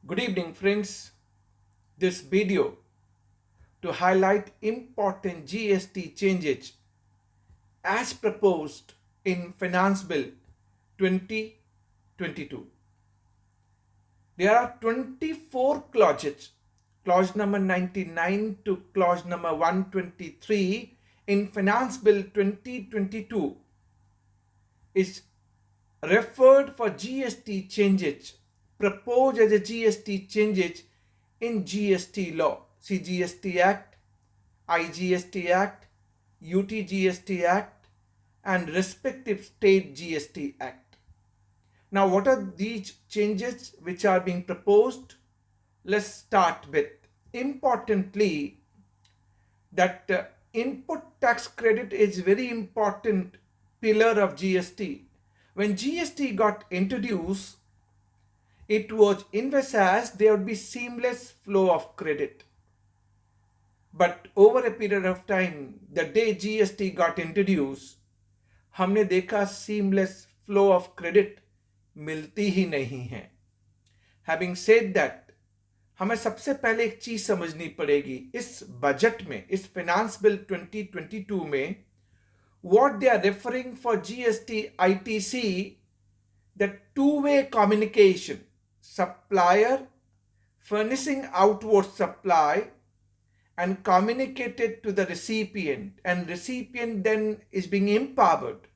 Good evening, friends. This video to highlight important GST changes as proposed in Finance Bill 2022. There are 24 clauses, clause number 99 to clause number 123 in Finance Bill 2022 is referred for GST changes, proposed as a GST changes in GST law. See GST Act, IGST Act, UTGST Act, and respective state GST Act. Now, what are these changes which are being proposed? Let's start with importantly that input tax credit is very important pillar of GST. When GST got introduced, it was envisaged there would be seamless flow of credit. But over a period of time, the day GST got introduced, हमने देखा seamless flow of credit मिलती ही नहीं है. Having said that, हमें सबसे पहले एक चीज समझनी पड़ेगी इस बजट में, इस फाइनेंस बिल 2022 में, what they are referring for GST ITC, the two-way communication, supplier furnishing outward supply and communicated to the recipient, and recipient then is being empowered.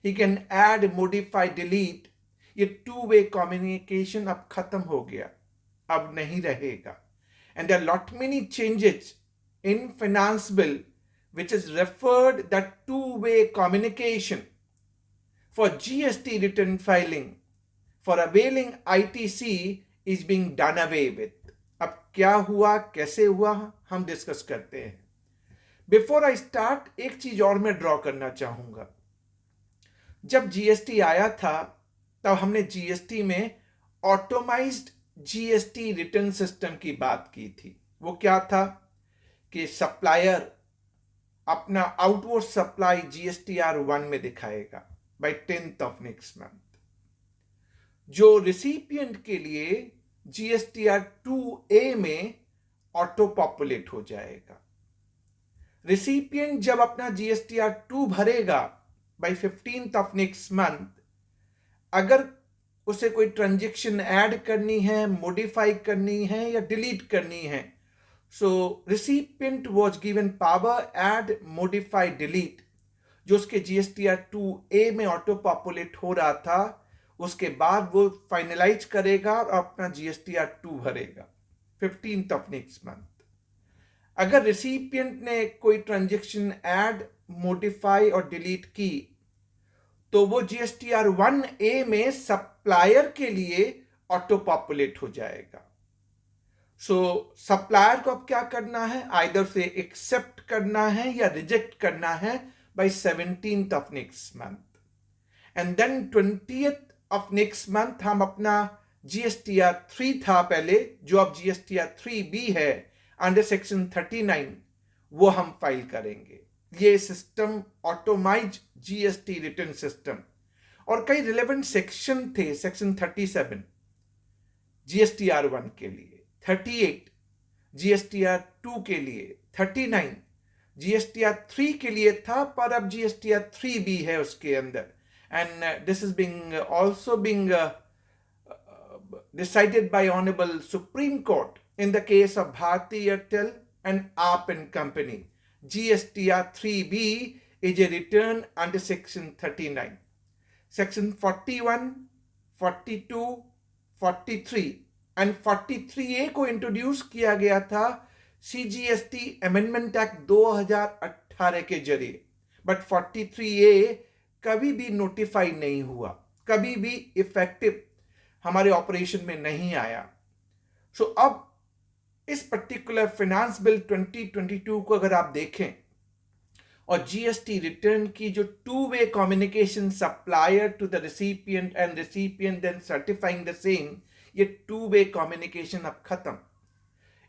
He can add, modify, delete. ये two-way communication अब खत्म हो गया, अब नहीं रहेगा. And there are lot many changes in finance bill which is referred that two-way communication for GST return filing for availing ITC is being done away with. अब क्या हुआ, कैसे हुआ, हम डिस्कस करते हैं. बिफोर आई स्टार्ट एक चीज और मैं ड्रॉ करना चाहूंगा. जब जीएसटी आया था तब हमने जीएसटी में ऑटोमाइज्ड जीएसटी रिटर्न सिस्टम की बात की थी. वो क्या था कि सप्लायर अपना आउटवर्ड सप्लाई GSTR1 में दिखाएगा by 10th of next month. जो रिसिपिएंट के लिए GSTR2A में ऑटो पॉपुलेट हो जाएगा. रिसिपिएंट जब अपना GSTR2 भरेगा bye 15th of next month, अगर उसे कोई ट्रांजैक्शन ऐड करनी है, मॉडिफाई करनी है या डिलीट करनी है, so recipient was given power add, modify, delete. जो उसके GSTR2A में ऑटो पॉपुलेट हो रहा था, उसके बाद वो फाइनलाइज करेगा और अपना GSTR2 भरेगा 15th of next month. अगर रिसिपिएंट ने कोई ट्रांजैक्शन ऐड, मॉडिफाई और डिलीट की तो वो GSTR1A में सप्लायर के लिए ऑटो पॉपुलेट हो जाएगा. सो सप्लायर को अब क्या करना है, आइदर से एक्सेप्ट करना है या रिजेक्ट करना है by 17th of next month. And then 20th of next month हम अपना GSTR3 था पहले, जो अब GSTR3B है अंडर सेक्शन 39, वो हम फाइल करेंगे. ये system automised GST return system. और कई रिलेवेंट सेक्शन थे. सेक्शन 37 GSTR1 के लिए, 38 GSTR2 के लिए, 39 GSTR3 के लिए था, पर अब GSTR3B है उसके अंदर. And this is also being decided by Honorable Supreme Court in the case of Bharti Airtel and AAP and Company. GSTR3B is a return under Section 39. Section 41, 42, 43 and 43A को introduce किया गया था CGST amendment act 2018 के जरिए, but 43A कभी भी notify नहीं हुआ, कभी भी इफेक्टिव हमारे ऑपरेशन में नहीं आया. सो अब इस पर्टिकुलर फाइनेंस बिल 2022 को अगर आप देखें और GST रिटर्न की जो two-way communication supplier to the recipient and recipient then certifying the same, ये two-way communication अब खत्म.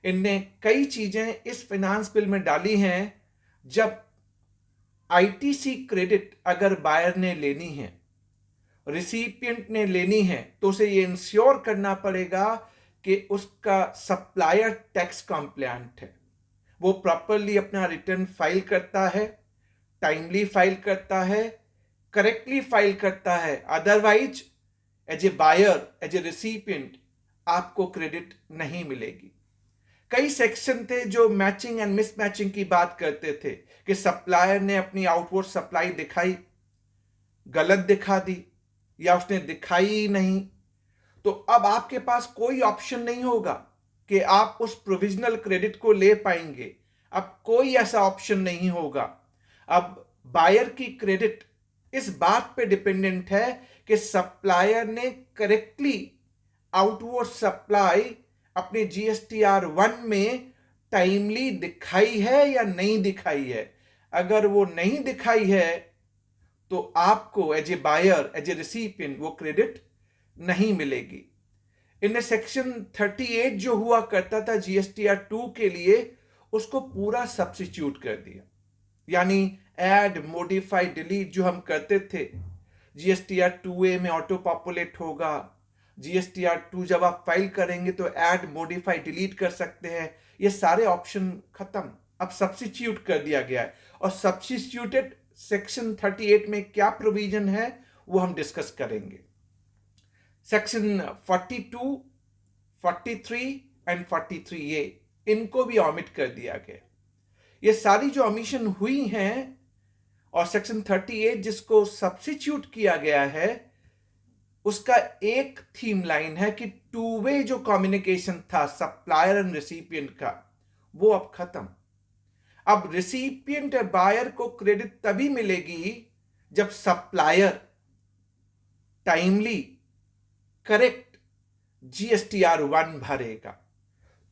इनने कई चीजें इस फाइनेंस बिल में डाली हैं. जब ITC क्रेडिट अगर बायर ने लेनी है, रिसिपिएंट ने लेनी है, तो उसे ये इंश्योर करना पड़ेगा कि उसका सप्लायर टैक्स कॉम्प्लायंट है, वो प्रॉपरली अपना रिटर्न फाइल करता है, टाइमली फाइल करता है, करेक्टली फाइल करता है, otherwise as a buyer, as a recipient आपको क्रेडिट नहीं मिलेगी। कई सेक्शन थे जो मैचिंग एंड मिसमैचिंग की बात करते थे कि सप्लायर ने अपनी आउटवर्ड सप्लाई दिखाई, गलत दिखा दी या उसने दिखाई ही नहीं, तो अब आपके पास कोई ऑप्शन नहीं होगा कि आप उस प्रोविजनल क्रेडिट को ले पाएंगे। अब कोई ऐसा ऑप्शन नहीं होगा। अब बायर की क्रेडिट इस बात पे डिपेंडेंट है कि सप्लायर ने करेक्टली आउटवर्ड सप्लाई अपने जीएसटीआर 1 में टाइमली दिखाई है या नहीं दिखाई है। अगर वो नहीं दिखाई है तो आपको as a buyer, as a recipient वो क्रेडिट नहीं मिलेगी। इन सेक्शन 38 जो हुआ करता था जीएसटीआर 2 के लिए, उसको पूरा सब्स्टिट्यूट कर दिया। यानी ऐड, मॉडिफाई, डिलीट जो हम करते थे, जीएसटीआर 2A में ऑटो पॉपुलेट होगा। जीएसटीआर 2 जब आप फाइल करेंगे तो ऐड, मॉडिफाई, डिलीट कर सकते हैं। ये सारे ऑप्शन खत्म, अब सब्स्टिट्यूट कर दिया गया है। और सब्स्टिट्यूटेड सेक्शन 38 में क्या प्रोविजन है वो हम डिस्कस करेंगे। सेक्शन 42, 43 एंड 43A इनको भी ऑमिट कर दिया गया। ये सारी जो ऑमिशन हुई हैं, और सेक्शन 38 जिसको सब्स्टिट्यूट किया गया है, उसका एक थीम लाइन है कि टू वे जो कम्युनिकेशन था सप्लायर एंड रिसिपिएंट का, वो अब खत्म। अब रिसिपिएंट बायर को क्रेडिट तभी मिलेगी जब सप्लायर टाइमली करेक्ट जीएसटीआर 1 भरेगा।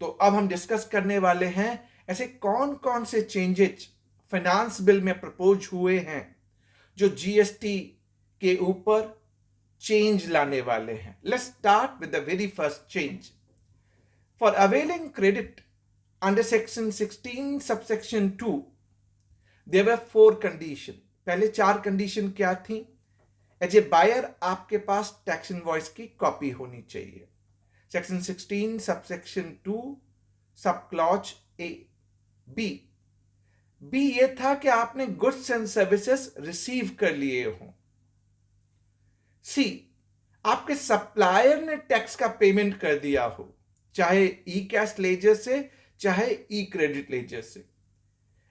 तो अब हम डिस्कस करने वाले हैं ऐसे कौन कौन से चेंजेस फाइनेंस बिल में प्रपोज हुए हैं जो जीएसटी के ऊपर चेंज लाने वाले हैं। Let's start with the very first change. For availing credit under section 16 subsection 2 there were 4 condition. पहले 4 कंडीशन क्या थी? एज ए बायर आपके पास टैक्स इनवॉइस की कॉपी होनी चाहिए। सेक्शन 16 सबसेक्शन 2 सब क्लॉज ए। बी ये था कि आपने गुड्स एंड सर्विसेज रिसीव कर लिए हों। सी आपके सप्लायर ने टैक्स का पेमेंट कर दिया हो, चाहे ई कैश लेजर से चाहे ई क्रेडिट लेजर से।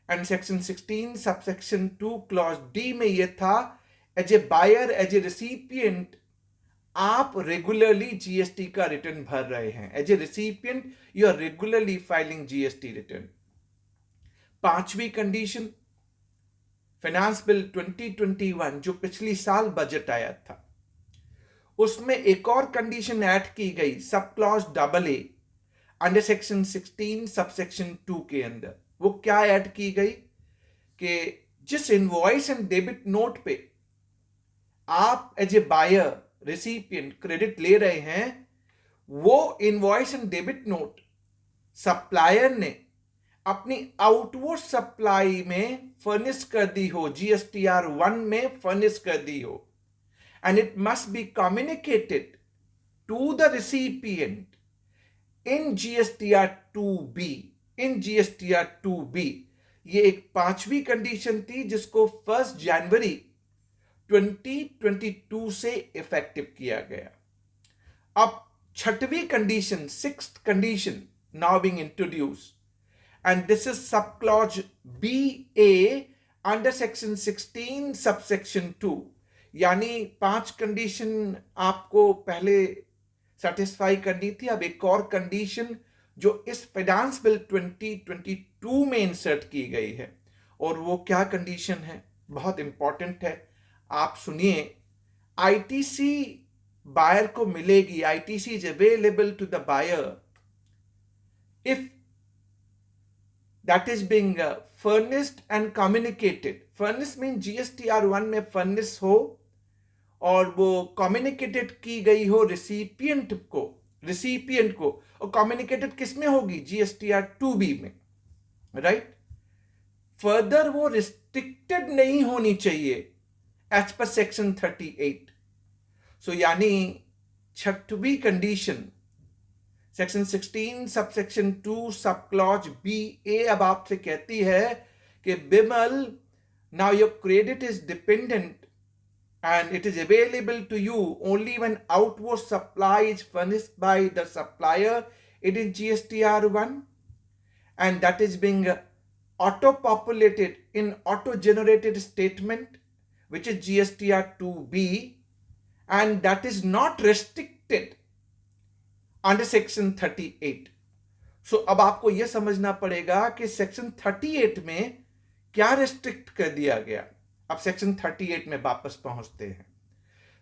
And section 16 subsection 2 clause D में यह था as a buyer, as a recipient आप रेगुलरली जीएसटी का रिटर्न भर रहे हैं। As a recipient you are regularly filing GST return. 5वीं कंडीशन, फाइनेंस बिल 2021 जो पिछली साल बजट आया था, उसमें एक और कंडीशन ऐड की गई sub clause AA under section 16 subsection 2 के अंदर। वो क्या ऐड की गई कि जिस इनवॉइस एंड डेबिट नोट पे आप as a buyer, recipient credit ले रहे हैं, वो invoice and debit note supplier ने अपनी आउटवर्ड सप्लाई में फर्निश कर दी हो, जीएसटीआर 1 में फर्निश कर दी हो, and it must be communicated to the recipient in GSTR 2B। in GSTR 2B ये एक 5वीं कंडीशन थी जिसको 1 जनवरी 2022 से इफेक्टिव किया गया। अब 6वीं condition, 6th condition now being introduced, and this is subclause BA under section 16 subsection 2। यानी 5 कंडीशन आपको पहले सेटिस्फाई करनी थी। अब एक और कंडीशन जो इस फाइनेंस बिल 2022 में इंसर्ट की गई है, और वो क्या कंडीशन है, बहुत इंपॉर्टेंट है, आप सुनिए। आईटीसी बायर को मिलेगी, ITC is available to the buyer if that is being furnished and communicated। furnished mean GSTR 1 में furnish हो और वो communicated की गई हो recipient को, और communicated किस में होगी? GSTR 2B में, right? further वो restricted नहीं होनी चाहिए as per section 38। so यानी 6वीं कंडीशन सेक्शन 16 सबसेक्शन 2 सब क्लॉज बी ए अब आपसे कहती है कि Bimal, now your credit is dependent and it is available to you only when outward supply is furnished by the supplier. It is GSTR1 and that is being auto-populated in auto-generated statement, which is GSTR2B, and that is not restricted under section 38. So अब आपको यह समझना पड़ेगा कि section 38 में क्या restrict कर दिया गया। अब सेक्शन 38 में वापस पहुंचते हैं।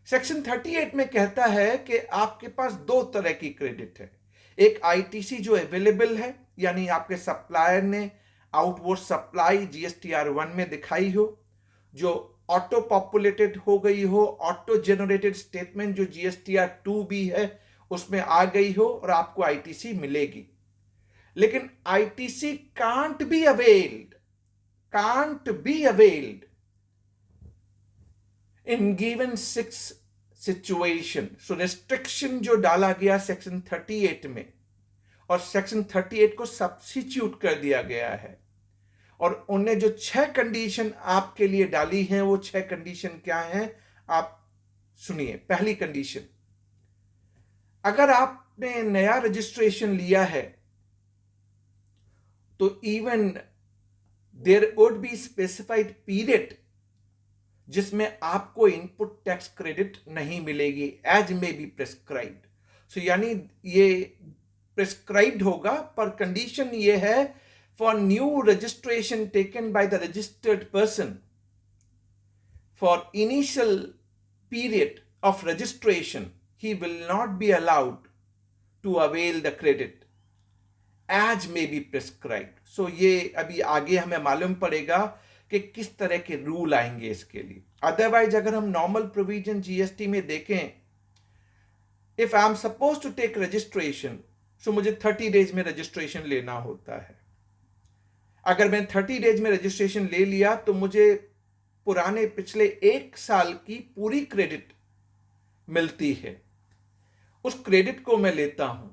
सेक्शन 38 में कहता है कि आपके पास दो तरह की क्रेडिट है। एक आईटीसी जो अवेलेबल है, यानी आपके सप्लायर ने आउटवर्ड सप्लाई GSTR1 में दिखाई हो, जो ऑटो पॉपुलेटेड हो गई हो, ऑटो जनरेटेड स्टेटमेंट जो GSTR2B है उसमें आ गई हो और आपको आईटीसी मिलेगी। लेकिन ITC can't be availed in given 6 situation. So restriction जो डाला गया सेक्शन 38 में, और सेक्शन 38 को सब्स्टिट्यूट कर दिया गया है, और उन्हें जो 6 कंडीशन आपके लिए डाली हैं वो 6 कंडीशन क्या हैं आप सुनिए। पहली कंडीशन, अगर आपने नया रजिस्ट्रेशन लिया है तो even there would be specified period जिसमें आपको इनपुट टैक्स क्रेडिट नहीं मिलेगी, as may be prescribed. So यानी ये प्रेस्क्राइब्ड होगा, पर कंडीशन ये है for new registration taken by the registered person for initial period of registration he will not be allowed to avail the credit as may be prescribed. So ये अभी आगे हमें मालूम पड़ेगा कि किस तरह के रूल आएंगे इसके लिए। अदरवाइज अगर हम नॉर्मल प्रोविजन जीएसटी में देखें, if I am suppose to take registration, so मुझे 30 डेज में रजिस्ट्रेशन लेना होता है। अगर मैं 30 डेज में रजिस्ट्रेशन ले लिया तो मुझे पुराने पिछले 1 साल की पूरी क्रेडिट मिलती है, उस क्रेडिट को मैं लेता हूं।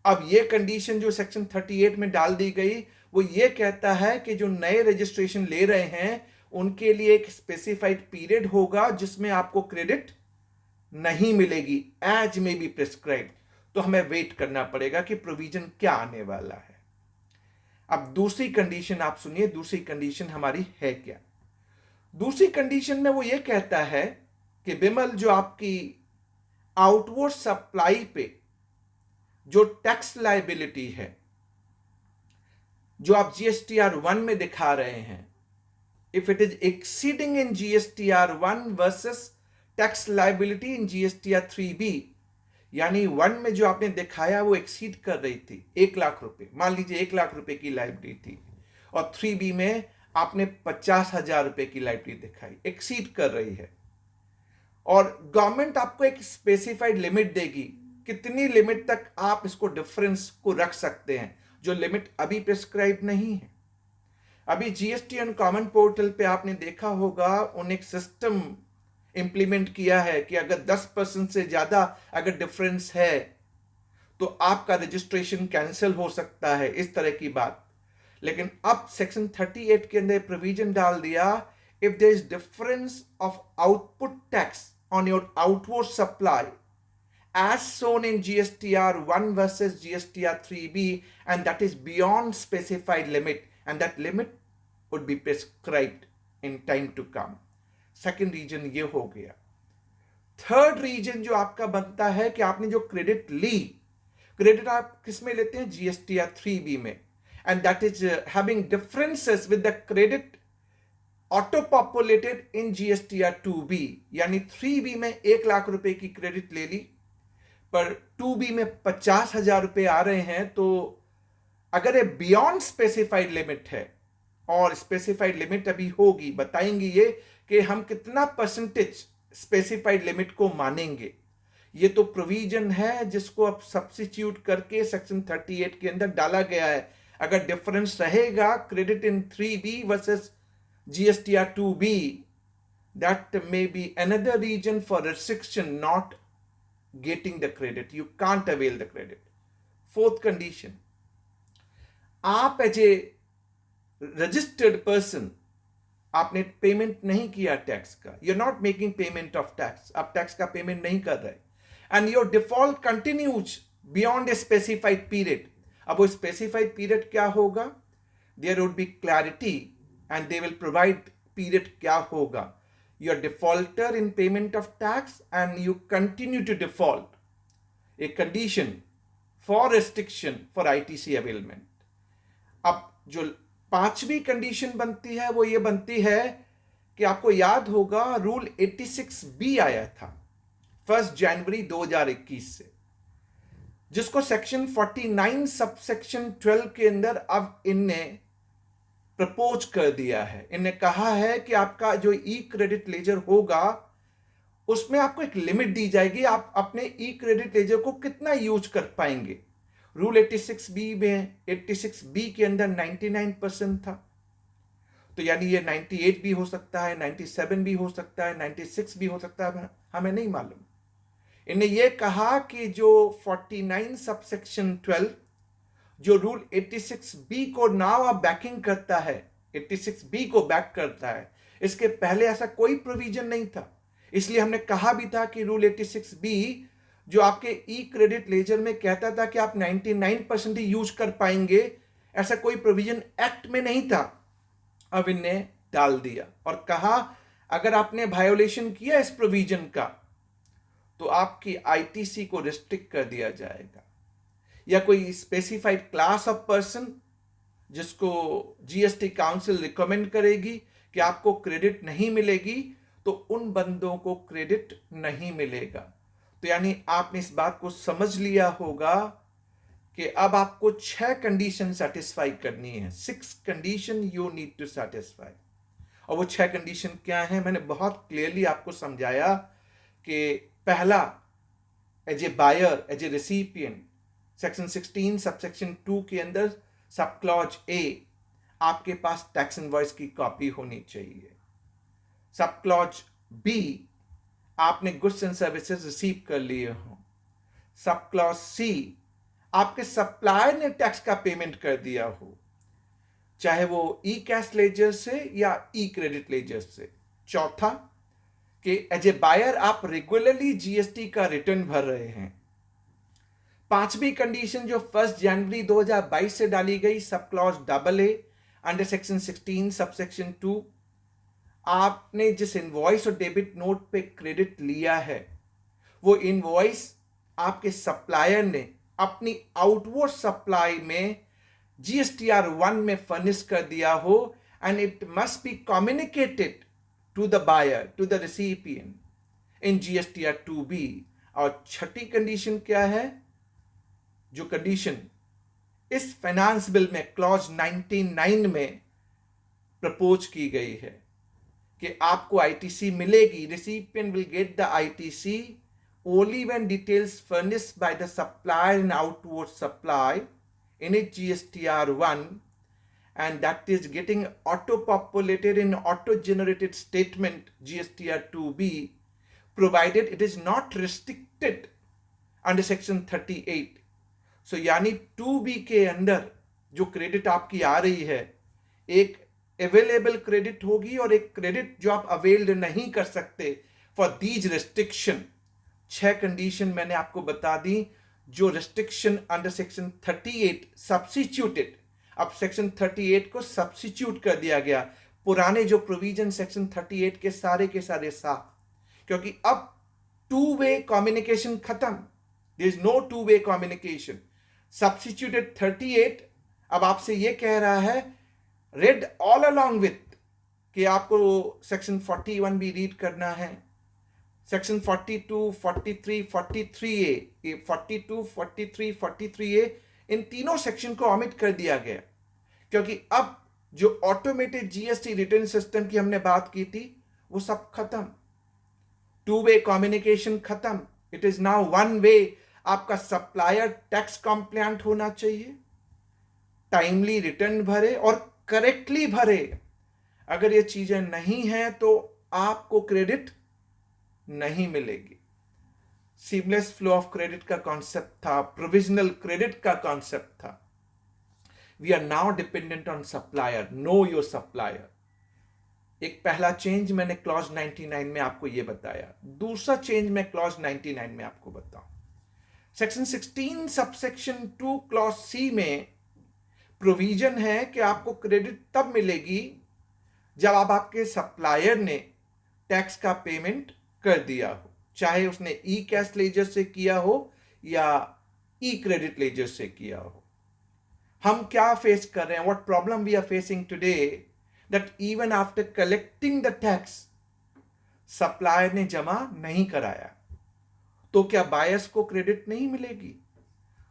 अब ये कंडीशन जो सेक्शन 38 में डाल दी गई वो ये कहता है कि जो नए रजिस्ट्रेशन ले रहे हैं उनके लिए एक स्पेसिफाइड पीरियड होगा जिसमें आपको क्रेडिट नहीं मिलेगी, एज में बी प्रिस्क्राइब्ड। तो हमें वेट करना पड़ेगा कि प्रोविजन क्या आने वाला है। अब दूसरी कंडीशन आप सुनिए, दूसरी कंडीशन हमारी है क्या। दूसरी कंडीशन में वो ये कहता है कि बिमल, जो आपकी आउटवर्ड सप्लाई पे जो टैक्स लायबिलिटी है जो आप GSTR1 में दिखा रहे हैं, if it is exceeding in GSTR1 versus tax liability in GSTR3B, यानी 1 में जो आपने दिखाया वो एक्सीड कर रही थी 1 लाख रुपए, मान लीजिए 1 लाख रुपए की लायबिलिटी थी, और 3B में आपने 50,000 रुपए की लायबिलिटी दिखाई, एक्सीड कर रही है, और गवर्नमेंट आपको एक स्पेसिफाइड लिमिट देगी कितनी लिमिट तक आप इसको डिफरेंस को रख सकते हैं, जो लिमिट अभी प्रिस्क्राइब नहीं है। अभी जीएसटी एंड कॉमन पोर्टल पे आपने देखा होगा उन्होंने एक सिस्टम इंप्लीमेंट किया है कि अगर 10% से ज्यादा अगर डिफरेंस है तो आपका रजिस्ट्रेशन कैंसिल हो सकता है, इस तरह की बात। लेकिन अब सेक्शन 38 के अंदर प्रोविजन डाल दिया, if there is difference of output tax on your outward supply as shown in GSTR1 versus GSTR3B, and that is beyond specified limit, and that limit would be prescribed in time to come. Second region ये हो गया। Third reason जो आपका बनता है कि आपने जो क्रेडिट ली, क्रेडिट आप किस में लेते हैं? GSTR3B में, and that is having differences with the credit auto populated in GSTR2B, यानी 3B में 1 लाख रुपए की क्रेडिट ले ली, पर 2B में 50,000 रुपए आ रहे हैं। तो अगर ये बियॉन्ड स्पेसिफाइड लिमिट है, और स्पेसिफाइड लिमिट अभी होगी, बताएंगे ये कि हम कितना परसेंटेज स्पेसिफाइड लिमिट को मानेंगे। ये तो प्रोविजन है जिसको अब सब्स्टिट्यूट करके सेक्शन 38 के अंदर डाला गया है। अगर डिफरेंस रहेगा credit in 3B versus GSTR2B, that may be another reason for restriction not getting the credit. You can't avail the credit. Fourth condition, आप एज ए रजिस्टर्ड पर्सन आपने पेमेंट नहीं किया टैक्स का, you are not making payment of tax, आप tax का payment नहीं कर रहे, and your default continues beyond a specified period. अब वो स्पेसिफाइड पीरियड क्या होगा, there would be clarity and they will provide period क्या होगा। You are defaulter in payment of tax and you continue to default, a condition for restriction for ITC availment. अब जो पांचवी condition बनती है वो ये बनती है कि आपको याद होगा रूल 86B आया था 1 जनवरी 2021 से, जिसको सेक्शन 49 सब सेक्शन 12 के अंदर अब इनने प्रपोज कर दिया है। इनने कहा है कि आपका जो ई क्रेडिट लेजर होगा उसमें आपको एक लिमिट दी जाएगी, आप अपने ई क्रेडिट लेजर को कितना यूज कर पाएंगे। रूल 86B में 86B के अंदर 99% था, तो यानी ये 98 भी हो सकता है, 97 भी हो सकता है, 96 भी हो सकता है, हमें नहीं मालूम। इन्हें यह कहा कि जो 49 सबसेक्शन 12 जो रूल 86B को नाउ अब बैकिंग करता है, 86B को बैक करता है, इसके पहले ऐसा कोई प्रोविजन नहीं था। इसलिए हमने कहा भी था कि रूल 86B जो आपके ई क्रेडिट लेजर में कहता था कि आप 99% ही यूज कर पाएंगे, ऐसा कोई प्रोविजन एक्ट में नहीं था। अब इनने डाल दिया और कहा अगर आपने वायोलेशन किया इस प्रोविजन का तो आपकी आईटीसी को रिस्ट्रिक्ट कर दिया जाएगा, या कोई स्पेसिफाइड क्लास ऑफ पर्सन जिसको जीएसटी काउंसिल रिकमेंड करेगी कि आपको क्रेडिट नहीं मिलेगी, तो उन बंदों को क्रेडिट नहीं मिलेगा। तो यानी आपने इस बात को समझ लिया होगा कि अब आपको 6 कंडीशन सेटिस्फाई करनी है, 6 condition you need to satisfy. और वो 6 कंडीशन क्या है, मैंने बहुत क्लियरली आपको समझाया कि पहला, as a buyer, as a recipient, section 16 subsection 2 के अंदर सब क्लॉज ए, आपके पास टैक्स इनवॉइस की कॉपी होनी चाहिए। सब क्लॉज बी, आपने गुड्स एंड सर्विसेज रिसीव कर लिए हो। सब क्लॉज सी, आपके सप्लायर ने टैक्स का पेमेंट कर दिया हो, चाहे वो ई कैश लेजर से या ई क्रेडिट लेजर से। चौथा, कि एज ए बायर आप रेगुलरली जीएसटी का रिटर्न भर रहे हैं। पांचवी कंडीशन जो 1 जनवरी 2022 से डाली गई, sub clause double A under section 16 subsection 2, आपने जिस इनवॉइस और डेबिट नोट पे क्रेडिट लिया है वो इनवॉइस आपके सप्लायर ने अपनी आउटवर्ड सप्लाई में GSTR 1 में फर्निश कर दिया हो, and it must be communicated to the buyer, to the recipient in GSTR 2B। और छठी कंडीशन क्या है, जो कंडीशन इस फाइनेंस बिल में क्लॉज 99 में प्रपोज की गई है कि आपको आईटीसी मिलेगी, recipient will get the ITC only when details furnished by the supplier in outward supply in its GSTR 1, and that is getting auto-populated in auto-generated statement GSTR 2B, provided it is not restricted under section 38. So यानी 2B के अंदर जो credit आपकी आ रही है, एक available credit होगी और एक क्रेडिट जो आप अवेल्ड नहीं कर सकते फॉर दीज रेस्ट्रिक्शन। 6 कंडीशन मैंने आपको बता दी जो रेस्ट्रिक्शन अंडर सेक्शन 38 सब्स्टिट्यूटेड। अब सेक्शन 38 को सब्स्टिट्यूट कर दिया गया, पुराने जो प्रोविजन सेक्शन 38 के सारे साफ, क्योंकि अब टू वे कम्युनिकेशन खत्म, there is no two way communication. Substituted 38 अब आपसे यह कह रहा है read all along with कि आपको सेक्शन 41 भी रीड करना है, सेक्शन 42, 43, 43A, 42, 43, 43A, इन तीनों सेक्शन को ऑमिट कर दिया गया, क्योंकि अब जो ऑटोमेटेड जीएसटी रिटर्न सिस्टम की हमने बात की थी वो सब खत्म, टू वे कम्युनिकेशन खत्म, it is now one way. आपका सप्लायर टैक्स कॉम्प्लायंट होना चाहिए, टाइमली रिटर्न भरे और करेक्टली भरे। अगर ये चीजें नहीं हैं तो आपको क्रेडिट नहीं मिलेगी। सीमलेस फ्लो ऑफ क्रेडिट का कॉन्सेप्ट था, प्रोविजनल क्रेडिट का कॉन्सेप्ट था। We are now dependent on supplier, know your supplier. एक पहला चेंज मैंने क्लॉज 99 में आपको यह बताया। दूसरा चेंज मैं क्लॉज 99 में आपको बताऊं। सेक्शन 16 सबसेक्शन 2 क्लॉज सी में प्रोविजन है कि आपको क्रेडिट तब मिलेगी जब आपके सप्लायर ने टैक्स का पेमेंट कर दिया हो, चाहे उसने ई कैश लेजर से किया हो या ई क्रेडिट लेजर से किया हो। हम क्या फेस कर रहे हैं, what problem we are facing today, that even after collecting the tax supplier ने जमा नहीं कराया, तो क्या बायर्स को क्रेडिट नहीं मिलेगी,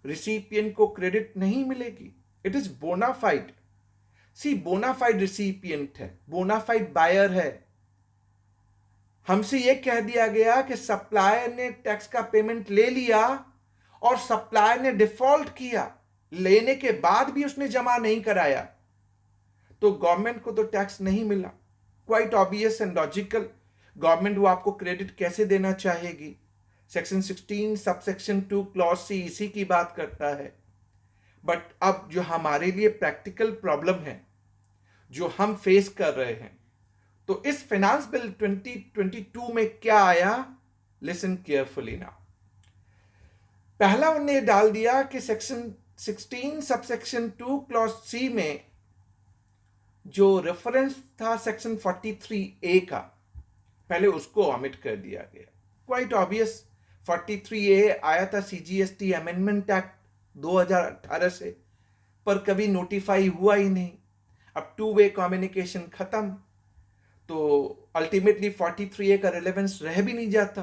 रिसिपिएंट को क्रेडिट नहीं मिलेगी? It is bona fide. See, bona fide recipient है, बोनाफाइड बायर है। हमसे यह कह दिया गया कि सप्लायर ने टैक्स का पेमेंट ले लिया और सप्लायर ने डिफॉल्ट किया, लेने के बाद भी उसने जमा नहीं कराया, तो गवर्नमेंट को तो टैक्स नहीं मिला। Quite obvious and logical. Government वो आपको क्रेडिट कैसे देना चाहेगी? सेक्शन 16 सबसेक्शन 2 क्लॉज सी इसी की बात करता है। बट अब जो हमारे लिए प्रैक्टिकल प्रॉब्लम है, जो हम फेस कर रहे हैं, तो इस फाइनेंस बिल 2022 में क्या आया, लिसन केयरफुली नाउ। पहला उन्होंने डाल दिया कि सेक्शन 16 सबसेक्शन 2 क्लॉज सी में जो रेफरेंस था सेक्शन 43A का, पहले उसको ऑमिट कर दिया गया। क्वाइट ऑब्वियस, 43A आया था CGST अमेंडमेंट एक्ट 2018 से, पर कभी नोटिफाई हुआ ही नहीं। अब टू वे कम्युनिकेशन खत्म, तो अल्टीमेटली 43A का रिलेवेंस रह भी नहीं जाता,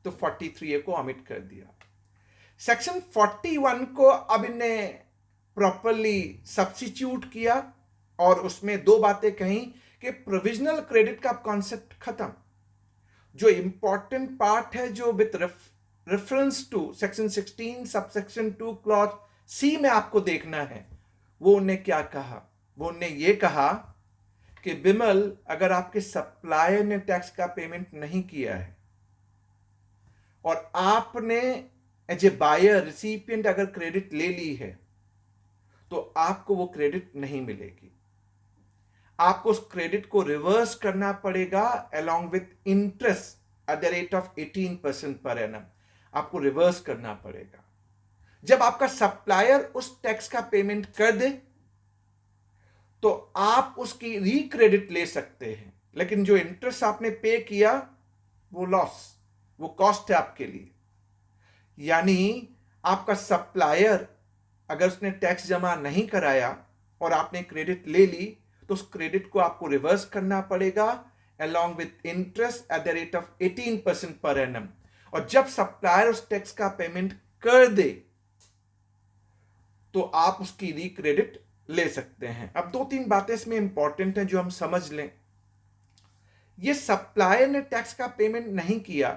तो 43A को ऑमिट कर दिया। सेक्शन 41 को अब इन्हें प्रॉपरली सब्स्टिट्यूट किया और उसमें दो बातें कही कि प्रोविजनल क्रेडिट का कॉन्सेप्ट खत्म। जो इंपॉर्टेंट पार्ट है, जो with reference to section 16 subsection 2 clause C में आपको देखना है, वो उन्हें क्या कहा? वो उन्हें ये कहा कि बिमल, अगर आपके सप्लायर ने टैक्स का पेमेंट नहीं किया है और आपने एज ए बायर रिसिपिएंट अगर क्रेडिट ले ली है, तो आपको वो क्रेडिट नहीं मिलेगी। आपको उस क्रेडिट को रिवर्स करना पड़ेगा along with interest at the rate of 18% per annum. आपको रिवर्स करना पड़ेगा। जब आपका सप्लायर उस टैक्स का पेमेंट कर दे, तो आप उसकी रिक्रेडिट ले सकते हैं, लेकिन जो इंटरेस्ट आपने पे किया वो लॉस, वो कॉस्ट है आपके लिए। यानी आपका सप्लायर अगर उसने टैक्स जमा नहीं कराया और आपने क्रेडिट ले ली, तो उस क्रेडिट को आपको रिवर्स करना पड़ेगा along with interest at the rate of 18% per annum। और जब सप्लायर उस टैक्स का पेमेंट कर दे, तो आप उसकी रिक्रेडिट ले सकते हैं। अब दो तीन बातें इसमें इंपॉर्टेंट हैं जो हम समझ लें। ये सप्लायर ने टैक्स का पेमेंट नहीं किया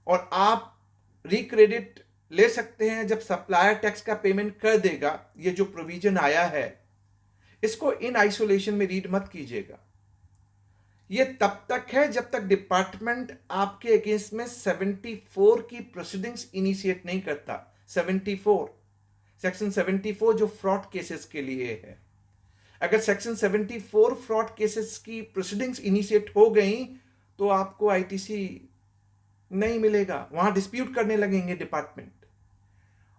और आप रिक्रेडिट ले सकते हैं जब सप्लायर टैक्स का पेमेंट कर देगा। ये जो प्रोविजन आया है, इसको इन आइसोलेशन में रीड मत कीजिएगा। ये तब तक है जब तक डिपार्टमेंट आपके अगेंस्ट में 74 की प्रोसीडिंग्स इनिशिएट नहीं करता। 74, सेक्शन 74 जो फ्रॉड केसेस के लिए है। अगर सेक्शन 74 फ्रॉड केसेस की प्रोसीडिंग्स इनिशिएट हो गई, तो आपको आईटीसी नहीं मिलेगा, वहां डिस्प्यूट करने लगेंगे डिपार्टमेंट।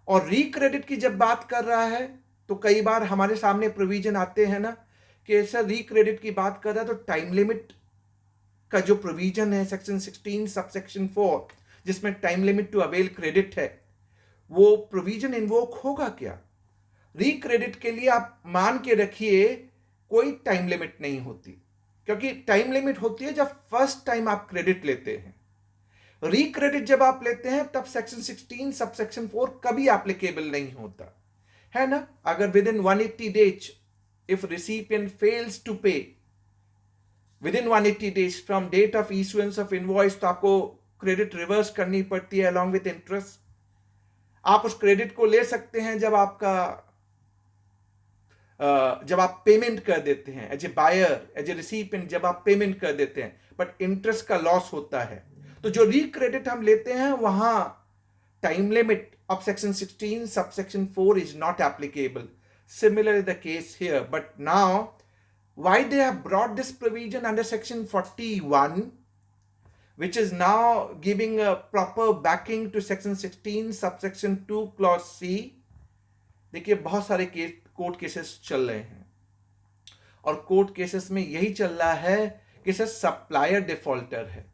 और रिक्रेडिट की जब बात कर रहा है, तो कई बार हमारे सामने प्रोविजन आते हैं ना कि सर रिक्रेडिट की बात कर रहा है, तो टाइम लिमिट का जो प्रोविजन है सेक्शन 16 सबसेक्शन 4, जिसमें time limit to avail credit है, वो प्रोविजन इन्वोक होगा क्या? रिक्रेडिट के लिए आप मान के रखिए कोई टाइम लिमिट नहीं होती, क्योंकि टाइम लिमिट होती है जब फर्स्ट टाइम आप क्रेडिट लेते हैं। रिक्रेडिट जब आप लेते हैं तब सेक्शन 16 सबसेक्शन 4 कभी एप्लीकेबल नहीं होता है ना। अगर within 180 days if recipient fails to pay within 180 days from date of issuance of invoice, तो आपको क्रेडिट रिवर्स करनी पड़ती है अलॉन्ग विद इंटरेस्ट। आप उस क्रेडिट को ले सकते हैं जब आप पेमेंट कर देते हैं as a buyer, as a recipient, जब आप पेमेंट कर देते हैं, बट इंटरेस्ट का लॉस होता है। तो जो रिक्रेडिट हम लेते हैं वहां time limit of section 16 subsection 4 is not applicable. Similar is the case here, but now why they have brought this provision under section 41, which is now giving a proper backing to section 16 subsection 2 clause C. देखिए बहुत सारे court cases चल रहे हैं और court cases में यही चल रहा है कि सर सप्लायर डिफॉल्टर है,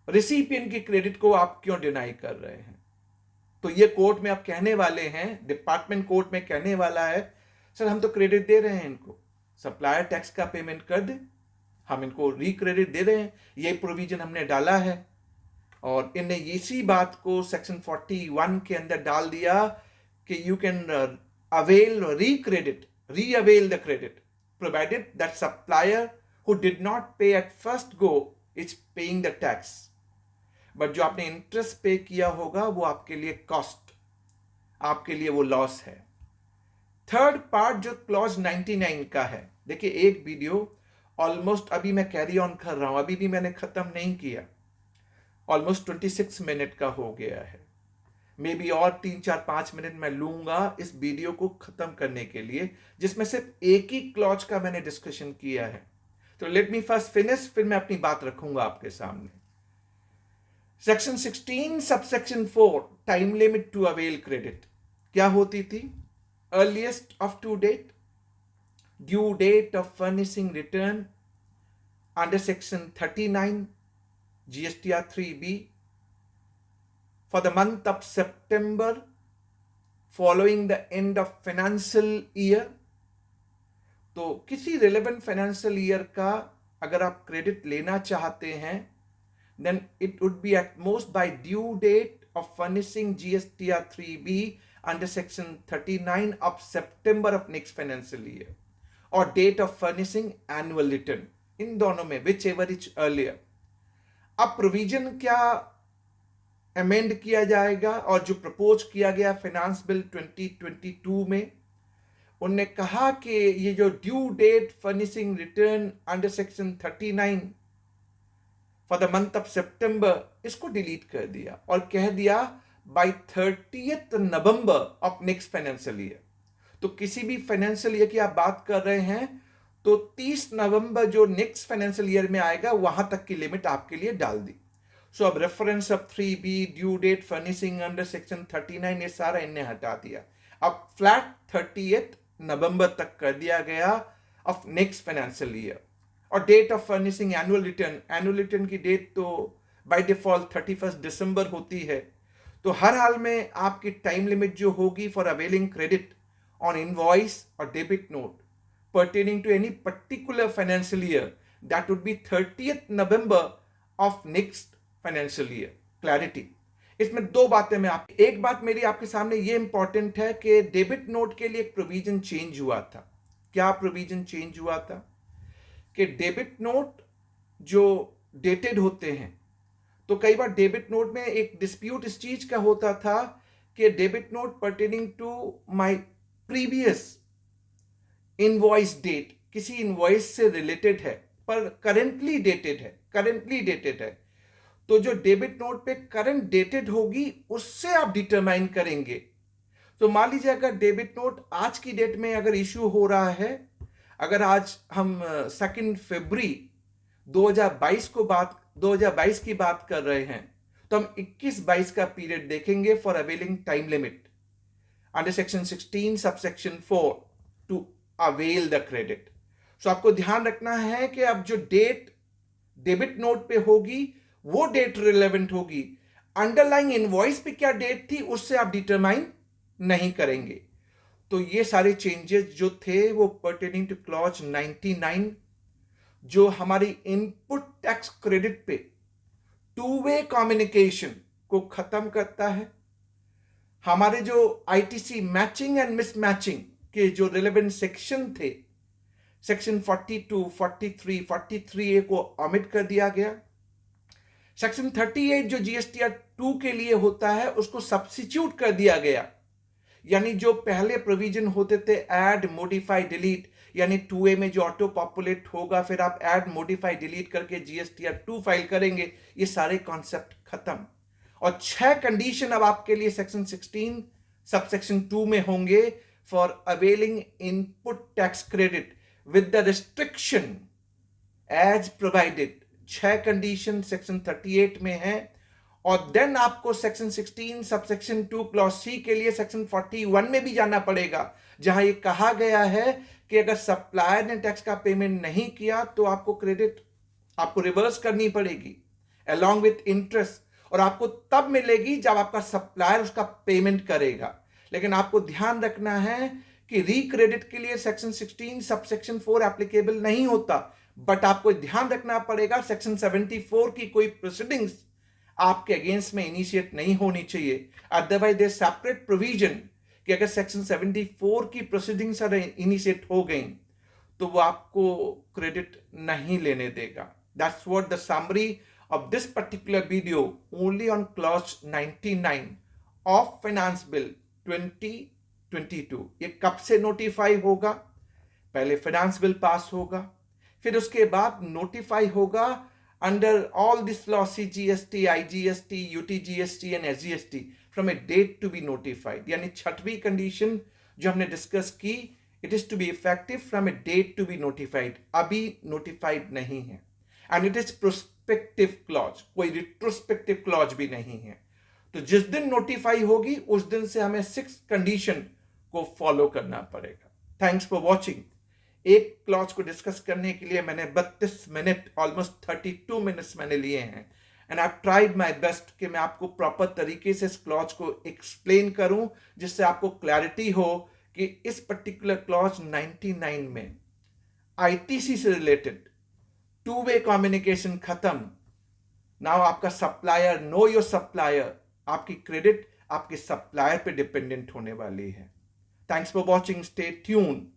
रिसिपिएंट की क्रेडिट को आप क्यों डिनाई कर रहे हैं। तो ये कोर्ट में आप कहने वाले हैं, डिपार्टमेंट कोर्ट में कहने वाला है सर हम तो क्रेडिट दे रहे हैं, इनको सप्लायर टैक्स का पेमेंट कर दे, हम इनको रिक्रेडिट दे रहे हैं, ये प्रोविजन हमने डाला है। और इनने इसी बात को सेक्शन 41 के अंदर डाल दिया कि you can avail recredit, reavail the credit provided that supplier who did not pay at first go is paying the tax, but जो आपने इंटरेस्ट पे किया होगा वो आपके लिए कॉस्ट, आपके लिए वो लॉस है। थर्ड पार्ट जो क्लॉज 99 का है, देखिए एक वीडियो ऑलमोस्ट अभी मैं कैरी ऑन कर रहा हूं, अभी भी मैंने खत्म नहीं किया, ऑलमोस्ट 26 मिनट का हो गया है, मे बी और 3-4-5 मिनट मैं लूंगा इस वीडियो को खत्म करने के लिए, जिसमें सिर्फ एक ही क्लॉज का मैंने डिस्कशन किया है। तो लेट मी फर्स्ट फिनिश, फिर मैं अपनी बात रखूंगा आपके सामने। Section 16 subsection 4 time limit to avail credit क्या होती थी? Earliest of two date, due date of furnishing return under section 39 GSTR 3B for the month of September following the end of financial year। तो किसी relevant financial year का अगर आप credit लेना चाहते हैं then it would be at most by due date of furnishing GSTR 3B under section 39 of September of next financial year or date of furnishing annual return, इन दोनों में whichever is earlier। अब provision क्या amend किया जाएगा और जो propose किया गया फाइनेंस बिल 2022 में, उन्होंने कहा कि ये जो due date furnishing return under section 39 for the month of September, इसको डिलीट कर दिया और कह दिया by 30th November of next financial year. तो किसी भी फाइनेंशियल ईयर की आप बात कर रहे हैं तो 30 नवंबर जो नेक्स्ट फाइनेंशियल ईयर में आएगा वहां तक की लिमिट आपके लिए डाल दी। सो अब reference of 3B, due date furnishing under section 39, ये सारा इनने हटा दिया। अब फ्लैट 30th नवंबर तक कर दिया गया ऑफ नेक्स्ट फाइनेंशियल ईयर। और date of furnishing annual return की डेट तो बाय डिफॉल्ट 31 दिसंबर होती है। तो हर हाल में आपकी टाइम लिमिट जो होगी for availing credit on invoice और debit note pertaining to any particular financial year, that would be 30th November of next financial year। Clarity, इसमें दो बातें मैं एक बात मेरी आपके सामने ये इंपॉर्टेंट है कि डेबिट नोट के लिए एक प्रोविजन चेंज हुआ था। क्या प्रोविजन चेंज हुआ था कि डेबिट नोट जो डेटेड होते हैं, तो कई बार डेबिट नोट में एक डिस्प्यूट इस चीज का होता था कि debit note pertaining to my previous invoice date, किसी इनवॉइस से रिलेटेड है पर करेंटली डेटेड है, तो जो डेबिट नोट पे करंट डेटेड होगी उससे आप डिटरमाइन करेंगे। तो मान लीजिए अगर डेबिट नोट आज की डेट में अगर इश्यू हो रहा है, अगर आज हम 2 फरवरी 2022 की बात कर रहे हैं, तो हम 21-22 का पीरियड देखेंगे for availing time limit under section 16 subsection 4 to avail the credit. So आपको ध्यान रखना है कि अब जो डेट डेबिट नोट पे होगी वो डेट रिलेवेंट होगी, अंडरलाइंग इनवॉइस पे क्या डेट थी उससे आप डिटरमाइन नहीं करेंगे। तो ये सारे चेंजेस जो थे वो पर्टेनिंग टू क्लॉज 99 जो हमारी इनपुट टैक्स क्रेडिट पे टू वे कम्युनिकेशन को खत्म करता है। हमारे जो आईटीसी मैचिंग एंड मिसमैचिंग के जो रिलेवेंट सेक्शन थे, सेक्शन 42, 43, 43A को ऑमिट कर दिया गया। सेक्शन 38 जो जीएसटीआर 2 के लिए होता है उसको सब्स्टिट्यूट कर दिया गया, यानी जो पहले प्रोविजन होते थे ऐड, मॉडिफाई, डिलीट, यानी 2A में जो ऑटो पॉपुलेट होगा, फिर आप ऐड मॉडिफाई डिलीट करके GSTR 2 फाइल करेंगे, ये सारे कॉन्सेप्ट खत्म। और 6 कंडीशन अब आपके लिए सेक्शन 16 सबसेक्शन 2 में होंगे for availing input tax credit with the restriction as provided. 6 condition section 38 में है। और देन आपको सेक्शन 16 सबसेक्शन 2 क्लॉज सी के लिए सेक्शन 41 में भी जाना पड़ेगा, जहां ये कहा गया है कि अगर सप्लायर ने टैक्स का पेमेंट नहीं किया तो आपको क्रेडिट आपको रिवर्स करनी पड़ेगी अलॉन्ग विथ इंटरेस्ट, और आपको तब मिलेगी जब आपका सप्लायर उसका पेमेंट करेगा। लेकिन आपको ध्यान रखना है कि रिक्रेडिट के लिए सेक्शन 16 सबसेक्शन 4 एप्लीकेबल नहीं होता, बट आपको ध्यान रखना पड़ेगा सेक्शन 74 की कोई प्रोसीडिंग्स आपके अगेंस्ट में इनिशिएट नहीं होनी चाहिए। अदरवाइज देयर सेपरेट प्रोविजन कि अगर सेक्शन 74 की प्रोसीडिंग्स इनिशिएट हो गई तो वो आपको क्रेडिट नहीं लेने देगा। That's what the summary of this particular video only on clause 99 of finance bill 2022। ये कब से नोटिफाई होगा? पहले फाइनेंस बिल पास होगा, फिर उसके बाद नोटिफाई होगा under all this law CGST, IGST, UTGST and SGST from a date to be notified. यानी छठवीं कंडीशन जो हमने डिस्कस की, it is to be effective from a date to be notified. अभी नोटिफाइड नहीं है। And it is prospective clause, कोई retrospective clause भी नहीं है। तो जिस दिन नोटिफाई होगी उस दिन से हमें 6 कंडीशन को फॉलो करना पड़ेगा। Thanks for watching. एक क्लॉज को डिस्कस करने के लिए मैंने 32 मिनट, ऑलमोस्ट 32 मिनट्स मैंने लिए हैं। And I tried my best कि मैं आपको प्रॉपर तरीके से इस क्लॉज को एक्सप्लेन करूं, जिससे आपको क्लैरिटी हो कि इस पर्टिकुलर क्लॉज 99 में ITC से रिलेटेड 2-वे कम्युनिकेशन खत्म। नाउ आपका सप्लायर, नो योर सप्लायर, आपकी क्रेडिट आपके सप्लायर पे डिपेंडेंट होने वाली है। Thanks for watching, stay tune.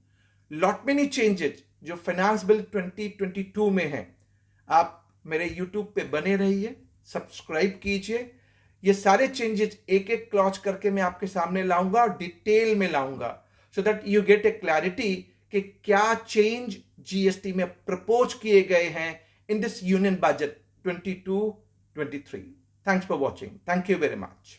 Lot many changes जो फाइनेंस बिल 2022 में है, आप मेरे यूट्यूब पे बने रहिए, सब्सक्राइब कीजिए। ये सारे चेंजेस एक एक क्लॉज करके मैं आपके सामने लाऊंगा और डिटेल में लाऊंगा, so that you get A clarity कि क्या चेंज GST में प्रपोज किए गए हैं in this union budget 22-23। Thanks for watching. Thank you very much.